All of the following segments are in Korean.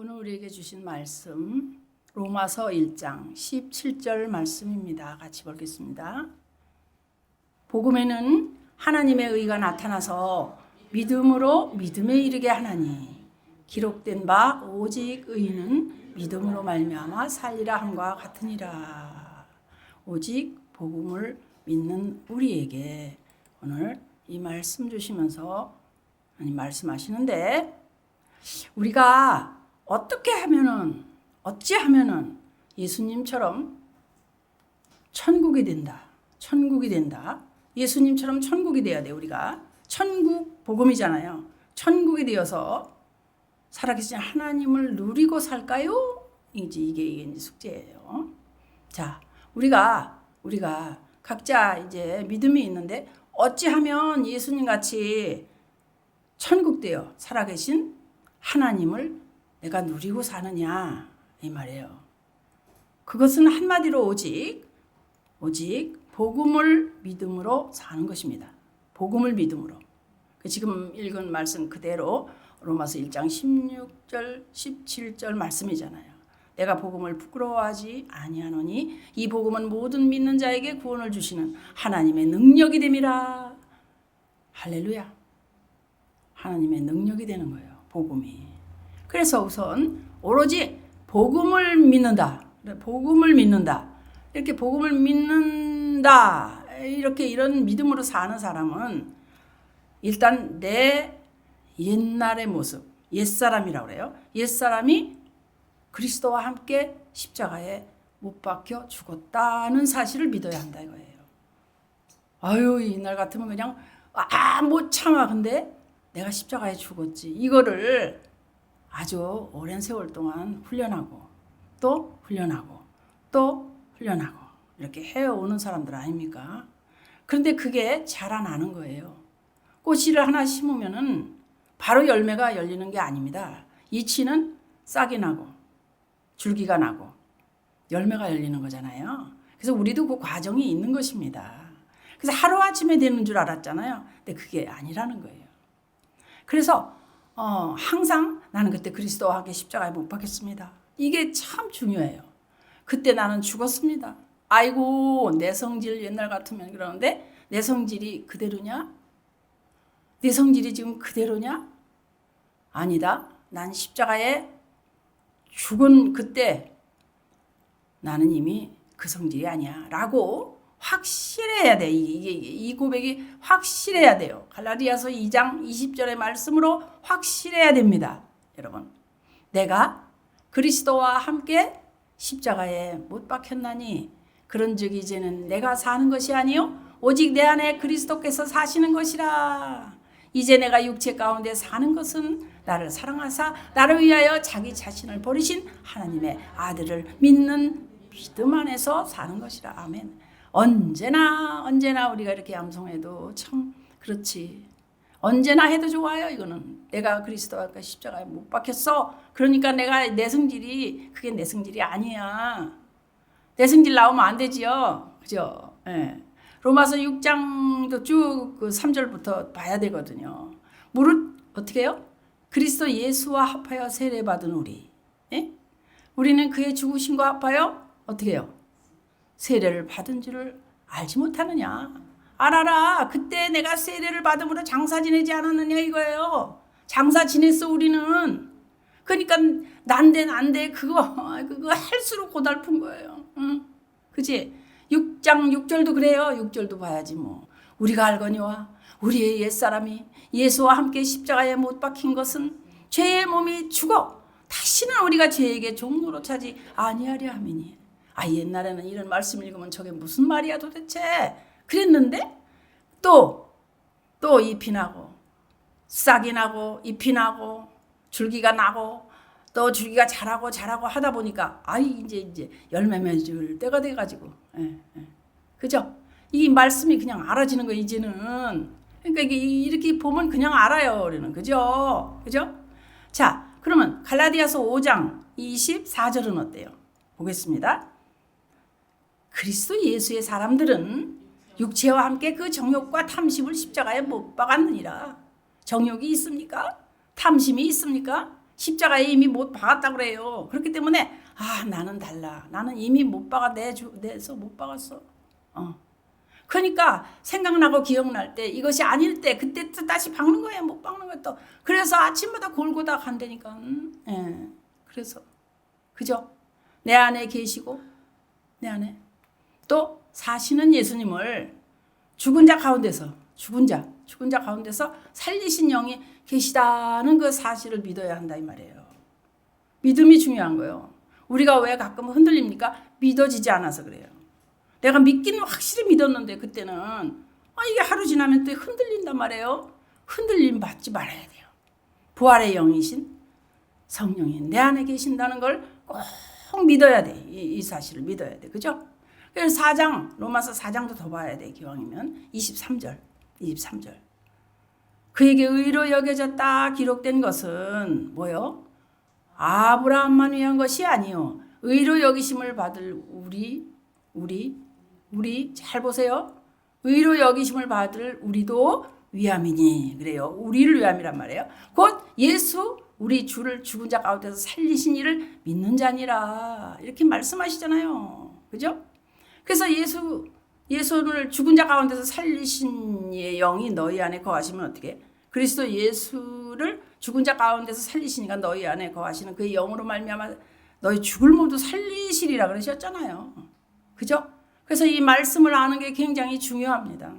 오늘 우리에게 주신 말씀 로마서 1장 17절 말씀입니다. 같이 보겠습니다. 복음에는 하나님의 의가 나타나서 믿음으로 믿음에 이르게 하나니 기록된 바 오직 의인은 믿음으로 말미암아 살리라 함과 같으니라. 오직 복음을 믿는 우리에게 오늘 이 말씀 주시면서 하나님 말씀하시는데, 우리가 어찌하면은 예수님처럼 천국이 된다. 예수님처럼 천국이 돼야 돼. 우리가 천국 복음이잖아요. 천국이 되어서 살아계신 하나님을 누리고 살까요? 이게 숙제예요. 자, 우리가 각자 이제 믿음이 있는데 어찌하면 예수님 같이 천국 되어 살아계신 하나님을 내가 누리고 사느냐 이 말이에요. 그것은 한마디로 오직 복음을 믿음으로 사는 것입니다. 복음을 믿음으로. 지금 읽은 말씀 그대로 로마서 1장 16절 17절 말씀이잖아요. 내가 복음을 부끄러워하지 아니하노니 이 복음은 모든 믿는 자에게 구원을 주시는 하나님의 능력이 됨이라. 할렐루야. 하나님의 능력이 되는 거예요. 복음이. 그래서 우선 오로지 복음을 믿는다. 이렇게 복음을 믿는다. 이런 믿음으로 사는 사람은 일단 내 옛날의 모습, 옛사람이라고 그래요. 옛사람이 그리스도와 함께 십자가에 못 박혀 죽었다는 사실을 믿어야 한다 이거예요. 아유, 이날 같으면 그냥 못 참아. 근데 내가 십자가에 죽었지. 이거를 아주 오랜 세월 동안 훈련하고 또 훈련하고 이렇게 해오는 사람들 아닙니까? 그런데 그게 자라나는 거예요. 꽃씨를 하나 심으면은 바로 열매가 열리는 게 아닙니다. 이치는 싹이 나고 줄기가 나고 열매가 열리는 거잖아요. 그래서 우리도 그 과정이 있는 것입니다. 그래서 하루아침에 되는 줄 알았잖아요. 근데 그게 아니라는 거예요. 그래서 항상 나는 그때 그리스도와 함께 십자가에 못 박혔습니다. 이게 참 중요해요. 그때 나는 죽었습니다. 아이고, 내 성질 옛날 같으면 그러는데 내 성질이 그대로냐? 내 성질이 지금 그대로냐? 아니다. 난 십자가에 죽은 그때 나는 이미 그 성질이 아니야 라고 확실해야 돼. 이 고백이 확실해야 돼요. 갈라디아서 2장 20절의 말씀으로 확실해야 됩니다. 여러분, 내가 그리스도와 함께 십자가에 못 박혔나니 그런즉 이제는 내가 사는 것이 아니요 오직 내 안에 그리스도께서 사시는 것이라. 이제 내가 육체 가운데 사는 것은 나를 사랑하사 나를 위하여 자기 자신을 버리신 하나님의 아들을 믿는 믿음 안에서 사는 것이라. 아멘. 언제나 우리가 이렇게 암송해도 참 그렇지. 언제나 해도 좋아요. 이거는 내가 그리스도와 십자가에 못 박혔어. 그러니까 내 성질이 그게 내 성질이 아니야. 내 성질 나오면 안 되지요. 그죠? 예. 로마서 6장도 쭉 그 3절부터 봐야 되거든요. 무릇 어떻게 해요? 그리스도 예수와 합하여 세례받은 우리. 예? 우리는 그의 죽으심과 합하여 어떻게 해요? 세례를 받은 줄을 알지 못하느냐? 알아라. 그때 내가 세례를 받음으로 장사 지내지 않았느냐 이거예요. 장사 지냈어 우리는. 그러니까 난데 그거 할수록 고달픈 거예요. 응? 그치? 6장 6절도 그래요. 6절도 봐야지 뭐. 우리가 알거니와 우리의 옛사람이 예수와 함께 십자가에 못 박힌 것은 죄의 몸이 죽어 다시는 우리가 죄에게 종로로 차지 아니하려 함이니. 옛날에는 이런 말씀 읽으면 저게 무슨 말이야 도대체 그랬는데 또 잎이 나고 싹이 나고 잎이 나고 줄기가 나고 또 줄기가 자라고 하다 보니까 이제 열매 맺을 때가 돼가지고 그죠? 이 말씀이 그냥 알아지는 거 이제는. 그러니까 이렇게 보면 그냥 알아요 우리는. 그죠? 자, 그러면 갈라디아서 5장 24절은 어때요? 보겠습니다. 그리스도 예수의 사람들은 육체와 함께 그 정욕과 탐심을 십자가에 못 박았느니라. 정욕이 있습니까? 탐심이 있습니까? 십자가에 이미 못 박았다고 그래요. 그렇기 때문에 나는 달라. 나는 이미 못 박아 내서 못 박았어. 그러니까 생각나고 기억날 때 이것이 아닐 때 그때 또 다시 박는 거예요. 못 박는 거예요 또. 그래서 아침마다 골고다 간다니까. 예. 그래서 그죠? 내 안에 계시고 내 안에 또 사시는 예수님을 죽은 자 가운데서 살리신 영이 계시다는 그 사실을 믿어야 한다 이 말이에요. 믿음이 중요한 거예요. 우리가 왜 가끔 흔들립니까? 믿어지지 않아서 그래요. 내가 믿기는 확실히 믿었는데 그때는 이게 하루 지나면 또 흔들린단 말이에요. 흔들림 받지 말아야 돼요. 부활의 영이신 성령이 내 안에 계신다는 걸 꼭 믿어야 돼. 이 사실을 믿어야 돼. 그죠? 그래서 로마서 4장도 더 봐야 돼. 기왕이면 23절. 그에게 의로 여겨졌다 기록된 것은 뭐요? 아브라함만 위한 것이 아니요. 의로 여기심을 받을 우리 잘 보세요. 의로 여기심을 받을 우리도 위함이니 그래요. 우리를 위함이란 말이에요. 곧 예수 우리 주를 죽은 자 가운데서 살리신 이를 믿는 자니라 이렇게 말씀하시잖아요. 그죠? 그래서 예수를 죽은 자 가운데서 살리신 이의 영이 너희 안에 거하시면 어떻게? 그리스도 예수를 죽은 자 가운데서 살리시니까 너희 안에 거하시는 그의 영으로 말미암아 너희 죽을 몸도 살리시리라 그러셨잖아요. 그죠? 그래서 이 말씀을 아는 게 굉장히 중요합니다.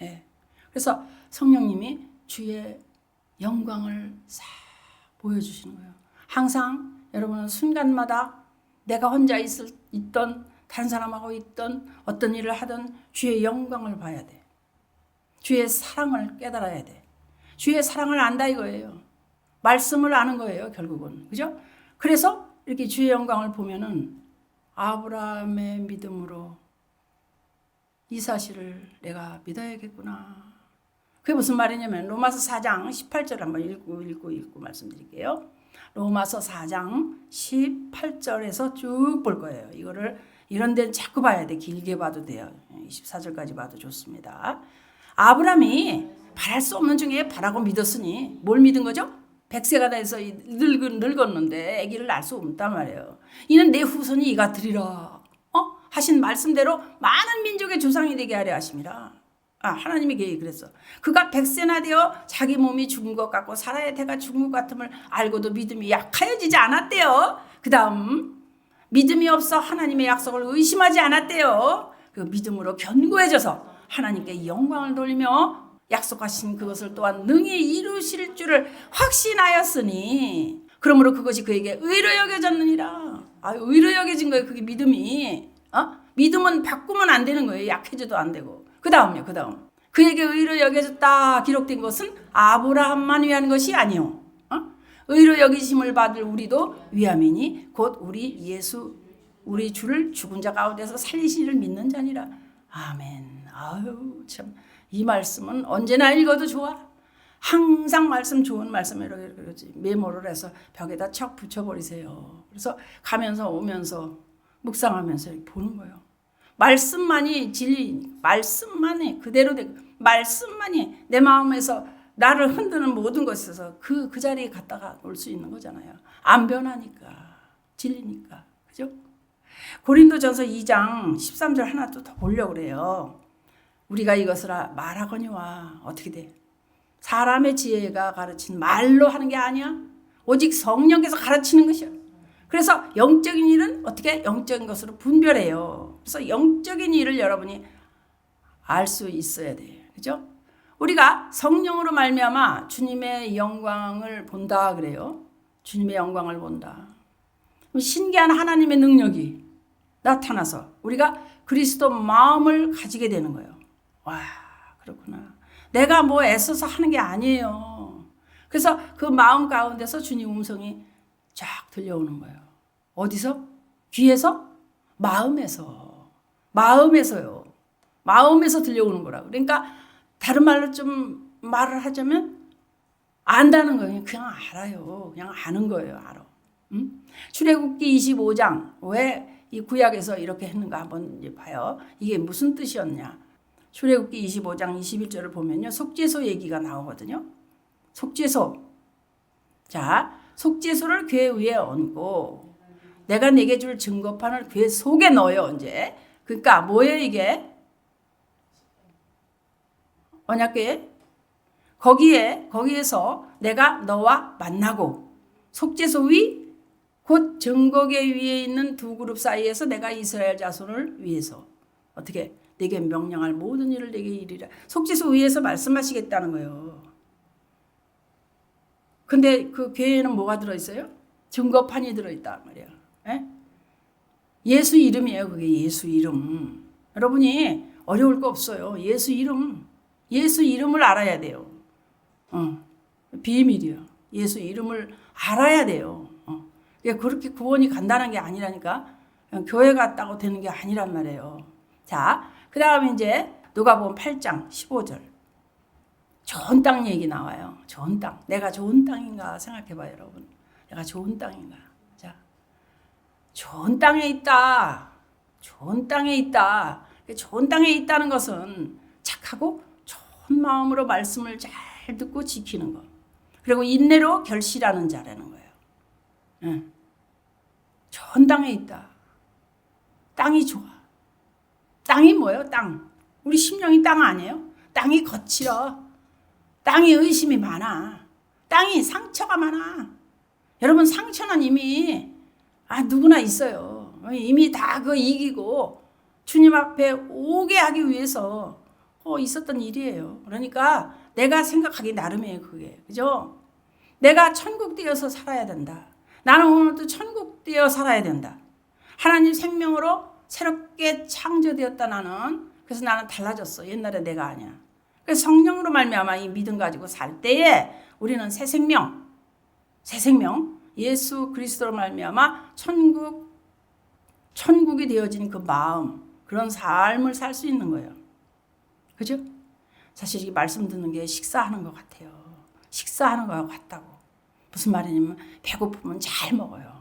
예. 그래서 성령님이 주의 영광을 싹 보여주시는 거예요. 항상 여러분은 순간마다 내가 혼자 있던 다른 사람하고 있던 어떤 일을 하던 주의 영광을 봐야 돼. 주의 사랑을 깨달아야 돼. 주의 사랑을 안다 이거예요. 말씀을 아는 거예요, 결국은. 그죠? 그래서 이렇게 주의 영광을 보면은 아브라함의 믿음으로 이 사실을 내가 믿어야겠구나. 그게 무슨 말이냐면 로마서 4장 18절 한번 읽고 말씀드릴게요. 로마서 4장 18절에서 쭉 볼 거예요. 이런 데는 자꾸 봐야 돼. 길게 봐도 돼요. 24절까지 봐도 좋습니다. 아브라함이 바랄 수 없는 중에 바라고 믿었으니 뭘 믿은 거죠? 100세가 돼서 늙었는데 아기를 낳을 수 없단 말이에요. 이는 내 후손이 이가 되리라. 하신 말씀대로 많은 민족의 조상이 되게 하려 하심이라. 하나님이 그랬어. 그가 100세나 되어 자기 몸이 죽은 것 같고 사라의 태가 죽은 것 같음을 알고도 믿음이 약하여지지 않았대요. 그 다음 믿음이 없어 하나님의 약속을 의심하지 않았대요. 그 믿음으로 견고해져서 하나님께 영광을 돌리며 약속하신 그것을 또한 능히 이루실 줄을 확신하였으니 그러므로 그것이 그에게 의로 여겨졌느니라. 의로 여겨진 거예요. 그게 믿음이. 믿음은 바꾸면 안 되는 거예요. 약해져도 안 되고. 그 다음 그에게 의로 여겨졌다 기록된 것은 아브라함만 위한 것이 아니요. 의로 여기심을 받을 우리도 위함이니 곧 우리 주를 죽은 자 가운데서 살리시를 믿는 자니라. 아멘. 아유 참 이 말씀은 언제나 읽어도 좋아. 항상 좋은 말씀 이렇게 메모를 해서 벽에다 척 붙여버리세요. 그래서 가면서 오면서 묵상하면서 이렇게 보는 거예요. 말씀만이 진리, 말씀만이 그대로 되고 말씀만이 내 마음에서 나를 흔드는 모든 것에서 그 자리에 갔다가 올 수 있는 거잖아요. 안 변하니까, 진리니까. 그죠? 고린도전서 2장 13절 하나 또 더 보려고 그래요. 우리가 이것을 말하거니와 어떻게 돼? 사람의 지혜가 가르친 말로 하는 게 아니야. 오직 성령께서 가르치는 것이야. 그래서 영적인 일은 어떻게? 영적인 것으로 분별해요. 그래서 영적인 일을 여러분이 알 수 있어야 돼요. 그죠? 우리가 성령으로 말미암아 주님의 영광을 본다 그래요. 주님의 영광을 본다. 신기한 하나님의 능력이 나타나서 우리가 그리스도 마음을 가지게 되는 거예요. 와, 그렇구나. 내가 뭐 애써서 하는 게 아니에요. 그래서 그 마음 가운데서 주님 음성이 쫙 들려오는 거예요. 어디서? 귀에서? 마음에서요. 마음에서 들려오는 거라고. 그러니까 다른 말로 좀 말을 하자면 안다는 거예요. 그냥 알아요. 그냥 아는 거예요. 알아. 출애굽기 25장 왜 이 구약에서 이렇게 했는가 한번 이제 봐요. 이게 무슨 뜻이었냐. 출애굽기 25장 21절을 보면요. 속죄소 얘기가 나오거든요. 속죄소. 자, 속죄소를 교회 위에 얹고 내가 내게 줄 증거판을 교회 속에 넣어요. 언제? 그러니까 뭐예요 이게? 언약궤 거기에서 내가 너와 만나고 속죄소 위 곧 증거궤 위에 있는 두 그룹 사이에서 내가 이스라엘 자손을 위해서 어떻게 내게 명령할 모든 일을 내게 이르리라. 속죄소 위에서 말씀하시겠다는 거예요. 근데 그 궤에는 뭐가 들어있어요? 증거판이 들어있단 말이에요. 에? 예수 이름이에요. 그게 예수 이름. 여러분이 어려울 거 없어요. 예수 이름을 알아야 돼요. 비밀이요. 예수 이름을 알아야 돼요. 그렇게 구원이 간단한 게 아니라니까. 그냥 교회 갔다고 되는 게 아니란 말이에요. 자, 그 다음에 이제 누가복음 8장 15절. 좋은 땅 얘기 나와요. 좋은 땅. 내가 좋은 땅인가 생각해봐요, 여러분. 내가 좋은 땅인가. 자, 좋은 땅에 있다. 좋은 땅에 있다. 좋은 땅에 있다는 것은 착하고 좋은 마음으로 말씀을 잘 듣고 지키는 것. 그리고 인내로 결실하는 자라는 거예요. 응. 좋은 땅에 있다. 땅이 좋아. 땅이 뭐예요? 땅. 우리 심령이 땅 아니에요? 땅이 거칠어. 땅이 의심이 많아. 땅이 상처가 많아. 여러분 상처는 이미 누구나 있어요. 이미 다 그거 이기고 주님 앞에 오게 하기 위해서 있었던 일이에요. 그러니까 내가 생각하기 나름이에요. 그게. 그죠? 내가 천국 되어서 살아야 된다. 나는 오늘도 천국 되어 살아야 된다. 하나님 생명으로 새롭게 창조되었다 나는. 그래서 나는 달라졌어. 옛날에 내가 아니야. 그래서 성령으로 말미암아 이 믿음 가지고 살 때에 우리는 새 생명 예수 그리스도로 말미암아 천국이 되어진 그 마음 그런 삶을 살 수 있는 거예요. 그죠? 사실 이 말씀 듣는 게 식사하는 것 같아요. 식사하는 것 같다고. 무슨 말이냐면 배고프면 잘 먹어요.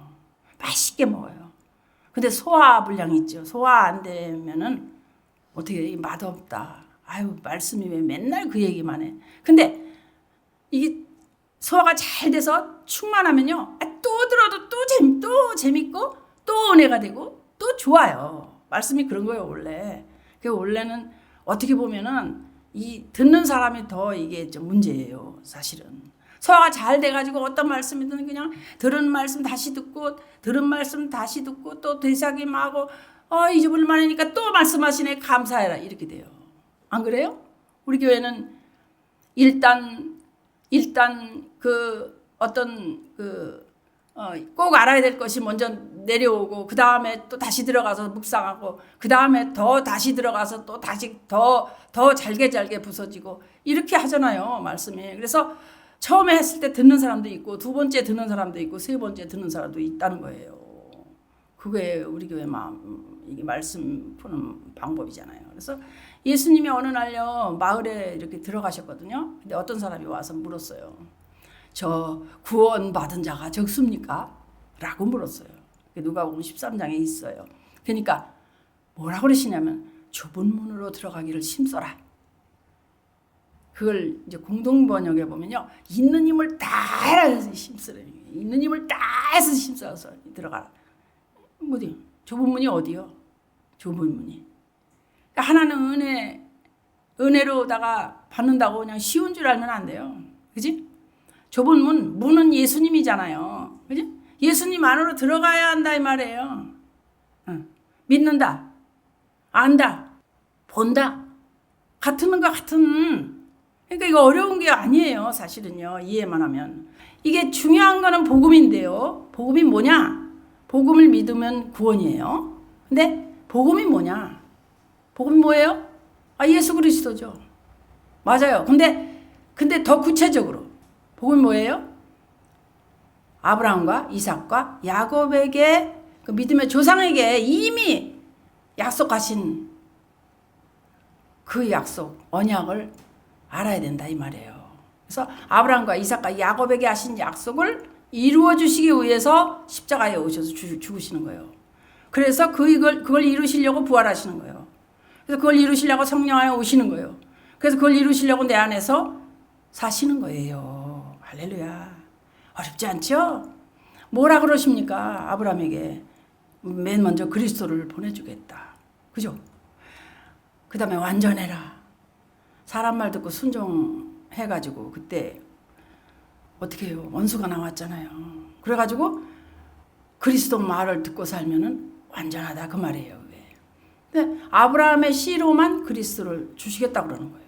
맛있게 먹어요. 근데 소화 불량이 있죠. 소화 안 되면은 어떻게 맛없다. 아유 말씀이 왜 맨날 그 얘기만 해. 근데 이게 소화가 잘 돼서 충만하면요. 또 들어도 또 재밌고 또 은혜가 되고 또 좋아요. 말씀이 그런 거예요 원래. 그 원래는 어떻게 보면은 이 듣는 사람이 더 이게 좀 문제예요 사실은. 소화가 잘 돼가지고 어떤 말씀이든 그냥 들은 말씀 다시 듣고 또 되새김하고 잊어버릴 만하니까 또 말씀하시네 감사해라 이렇게 돼요. 안 그래요? 우리 교회는 일단 그 어떤 꼭 알아야 될 것이 먼저 내려오고 그 다음에 또 다시 들어가서 묵상하고 그 다음에 더 다시 들어가서 또 다시 더 잘게 부서지고 이렇게 하잖아요 말씀이. 그래서 처음에 했을 때 듣는 사람도 있고 두 번째 듣는 사람도 있고 세 번째 듣는 사람도 있다는 거예요. 그게 우리 교회 이게 말씀 푸는 방법이잖아요. 그래서 예수님이 어느 날요 마을에 이렇게 들어가셨거든요. 근데 어떤 사람이 와서 물었어요. 저 구원 받은 자가 적습니까? 라고 물었어요. 누가복음 13장에 있어요. 그러니까 뭐라고 그러시냐면 좁은 문으로 들어가기를 힘써라. 그걸 이제 공동 번역에 보면요. 있는 힘을 다해서 힘쓰라. 있는 힘을 다해서 힘써서 들어가라. 어디? 좁은 문이 어디요? 좁은 문이. 그러니까 하나는 은혜로다가 받는다고 그냥 쉬운 줄 알면 안 돼요. 그지? 좁은 문은 예수님이잖아요. 그지? 예수님 안으로 들어가야 한다 이 말이에요. 믿는다. 안다. 본다. 같은 것 같은. 그러니까 이거 어려운 게 아니에요. 사실은요. 이해만 하면. 이게 중요한 거는 복음인데요. 복음이 뭐냐? 복음을 믿으면 구원이에요. 근데 복음이 뭐냐? 복음이 뭐예요? 예수 그리스도죠. 맞아요. 근데 더 구체적으로 복음이 뭐예요? 아브라함과 이삭과 야곱에게 그 믿음의 조상에게 이미 약속하신 그 약속, 언약을 알아야 된다 이 말이에요. 그래서 아브라함과 이삭과 야곱에게 하신 약속을 이루어 주시기 위해서 십자가에 오셔서 죽으시는 거예요. 그래서 그걸 이루시려고 부활하시는 거예요. 그래서 그걸 이루시려고 성령 안에 오시는 거예요. 그래서 그걸 이루시려고 내 안에서 사시는 거예요. 할렐루야. 어렵지 않죠? 뭐라 그러십니까? 아브라함에게 맨 먼저 그리스도를 보내주겠다. 그죠? 그 다음에 완전해라. 사람 말 듣고 순종해가지고 그때 어떻게 해요? 원수가 나왔잖아요. 그래가지고 그리스도 말을 듣고 살면은 완전하다 그 말이에요. 근데 아브라함의 씨로만 그리스도를 주시겠다 그러는 거예요.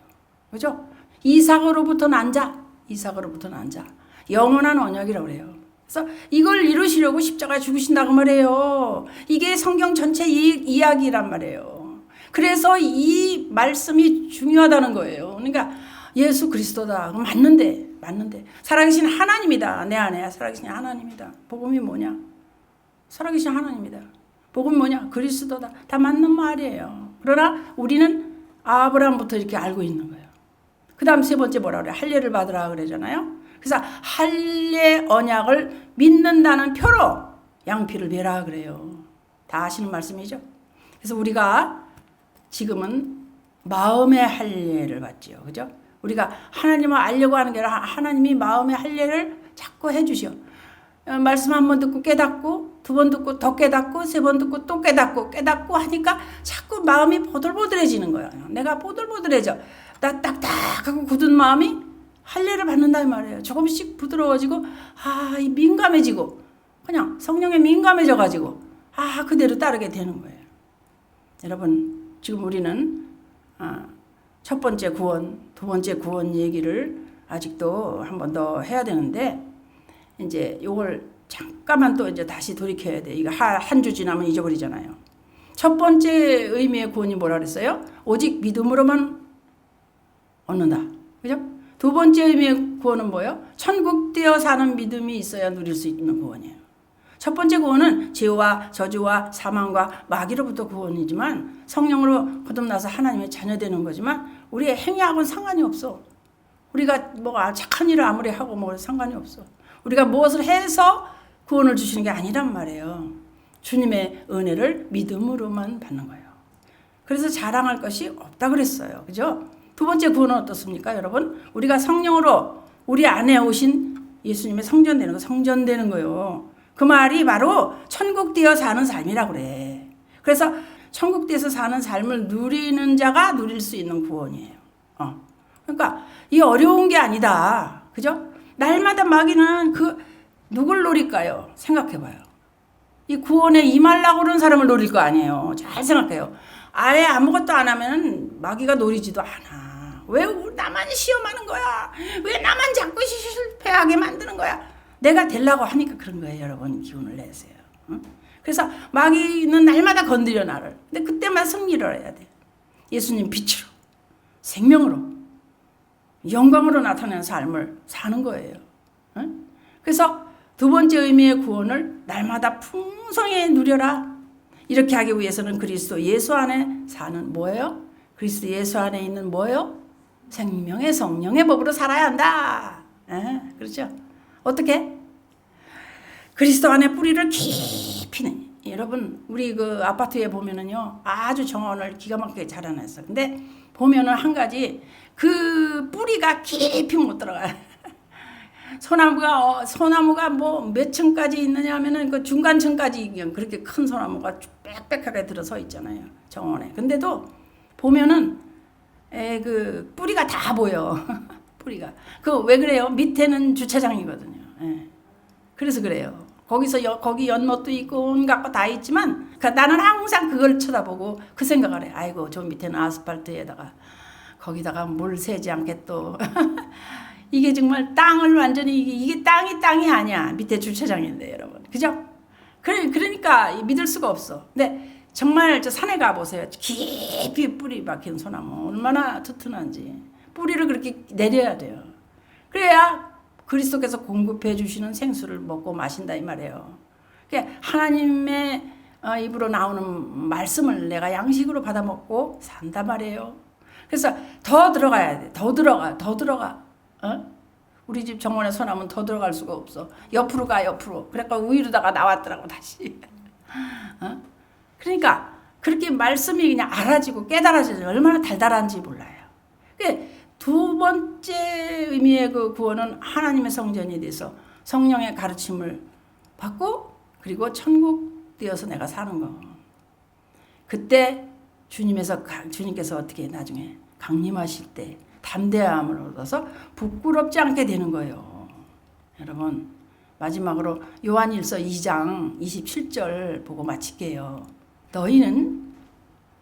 그죠? 이삭으로부터 난 자, 이삭으로부터 난 자. 영원한 언약이라고 그래요. 그래서 이걸 이루시려고 십자가에 죽으신다고 말해요. 이게 성경 전체 이야기란 말이에요. 그래서 이 말씀이 중요하다는 거예요. 그러니까 예수 그리스도다. 맞는데 살아계신 하나님이다. 내 안에 살아계신 하나님이다. 복음이 뭐냐? 살아계신 하나님이다. 복음이 뭐냐? 그리스도다. 다 맞는 말이에요. 그러나 우리는 아브라함부터 이렇게 알고 있는 거예요. 그 다음 세 번째 뭐라 그래요? 할례를 받으라 그러잖아요. 그래서 할례 언약을 믿는다는 표로 양피를 베라 그래요. 다 아시는 말씀이죠. 그래서 우리가 지금은 마음의 할례를 받지요. 그죠? 우리가 하나님을 알려고 하는 게 아니라 하나님이 마음의 할례를 자꾸 해주시오. 말씀 한 번 듣고 깨닫고 두 번 듣고 더 깨닫고 세 번 듣고 또 깨닫고 하니까 자꾸 마음이 보들보들해지는 거예요. 내가 보들보들해져. 나 딱딱하고 굳은 마음이 할례를 받는다 이 말이에요. 조금씩 부드러워지고 이 민감해지고 그냥 성령에 민감해져가지고 그대로 따르게 되는 거예요. 여러분 지금 우리는 첫 번째 구원, 두 번째 구원 얘기를 아직도 한 번 더 해야 되는데 이제 요걸 잠깐만 또 이제 다시 돌이켜야 돼. 이거 한 주 지나면 잊어버리잖아요. 첫 번째 의미의 구원이 뭐라 그랬어요? 오직 믿음으로만 얻는다. 그죠? 두 번째 의미의 구원은 뭐예요? 천국되어 사는 믿음이 있어야 누릴 수 있는 구원이에요. 첫 번째 구원은 죄와 저주와 사망과 마귀로부터 구원이지만 성령으로 거듭나서 하나님의 자녀 되는 거지만 우리의 행위하고는 상관이 없어. 우리가 뭐 착한 일을 아무리 하고 뭐 상관이 없어. 우리가 무엇을 해서 구원을 주시는 게 아니란 말이에요. 주님의 은혜를 믿음으로만 받는 거예요. 그래서 자랑할 것이 없다 그랬어요. 그죠? 두 번째 구원은 어떻습니까, 여러분? 우리가 성령으로 우리 안에 오신 예수님의 성전되는 거예요. 그 말이 바로 천국되어 사는 삶이라고 그래. 그래서 천국되어서 사는 삶을 누리는 자가 누릴 수 있는 구원이에요. 그러니까 이 어려운 게 아니다. 그죠? 날마다 마귀는 누굴 노릴까요? 생각해봐요. 이 구원에 임하려고 그러는 사람을 노릴 거 아니에요. 잘 생각해요. 아예 아무것도 안 하면 마귀가 노리지도 않아. 왜 나만 시험하는 거야? 왜 나만 자꾸 실패하게 만드는 거야? 내가 되려고 하니까 그런 거예요, 여러분. 기운을 내세요. 그래서 마귀는 날마다 건드려 나를. 근데 그때만 승리를 해야 돼. 예수님 빛으로, 생명으로, 영광으로 나타내는 삶을 사는 거예요. 그래서 두 번째 의미의 구원을 날마다 풍성히 누려라. 이렇게 하기 위해서는 그리스도 예수 안에 사는 뭐예요? 그리스도 예수 안에 있는 뭐예요? 생명의 성령의 법으로 살아야 한다. 그렇죠? 어떻게? 그리스도 안에 뿌리를 깊이 여러분 우리 그 아파트에 보면은요 아주 정원을 기가 막히게 잘 해놨어. 근데 보면은 한 가지 그 뿌리가 깊이 못 들어가요. 소나무가 뭐 몇 층까지 있느냐 하면은 그 중간층까지 그냥 그렇게 큰 소나무가 빽빽하게 들어서 있잖아요. 정원에. 근데도 보면은 그 뿌리가 다 보여. 뿌리가. 왜 그래요? 밑에는 주차장이거든요. 그래서 그래요. 거기 연못도 있고 온갖 거 다 있지만 나는 항상 그걸 쳐다보고 그 생각을 해. 아이고 저 밑에는 아스팔트에다가 거기다가 물 새지 않게 또 이게 정말 땅을 완전히 이게 땅이 아니야. 밑에 주차장인데 여러분. 그죠? 그러니까 믿을 수가 없어. 근데 정말 저 산에 가보세요. 깊이 뿌리 박힌 소나무 얼마나 튼튼한지. 뿌리를 그렇게 내려야 돼요. 그래야 그리스도께서 공급해 주시는 생수를 먹고 마신다 이 말이에요. 하나님의 입으로 나오는 말씀을 내가 양식으로 받아 먹고 산다 말이에요. 그래서 더 들어가야 돼. 더 들어가. 우리 집 정원에 소나무는 더 들어갈 수가 없어. 옆으로 가. 그러니까 위로다가 나왔더라고 다시. 그러니까 그렇게 말씀이 그냥 알아지고 깨달아지고 얼마나 달달한지 몰라요. 두 번째 의미의 그 구원은 하나님의 성전이 돼서 성령의 가르침을 받고 그리고 천국 되어서 내가 사는 거. 그때 주님께서 어떻게 나중에 강림하실 때 담대함을 얻어서 부끄럽지 않게 되는 거예요. 여러분 마지막으로 요한일서 2장 27절 보고 마칠게요. 너희는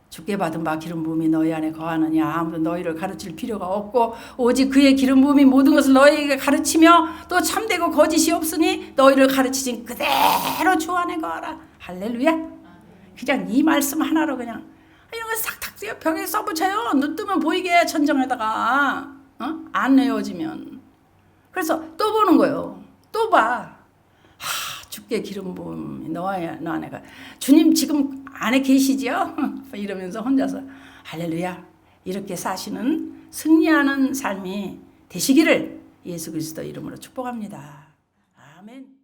주께 받은 바 기름 부음이 너희 안에 거하느냐. 아무도 너희를 가르칠 필요가 없고 오직 그의 기름 부음이 모든 것을 너희에게 가르치며 또 참되고 거짓이 없으니 너희를 가르치신 그대로 주 안에 거하라. 할렐루야. 그냥 이 말씀 하나로 그냥 이런 거 싹탁 벽에 써붙여요. 눈 뜨면 보이게 천정에다가 안 외워지면. 그래서 또 보는 거예요. 또 봐. 주께 기름 부음이 너 안에 가. 주님 지금 안에 계시죠? 이러면서 혼자서 할렐루야. 이렇게 사시는 승리하는 삶이 되시기를 예수 그리스도 이름으로 축복합니다. 아멘.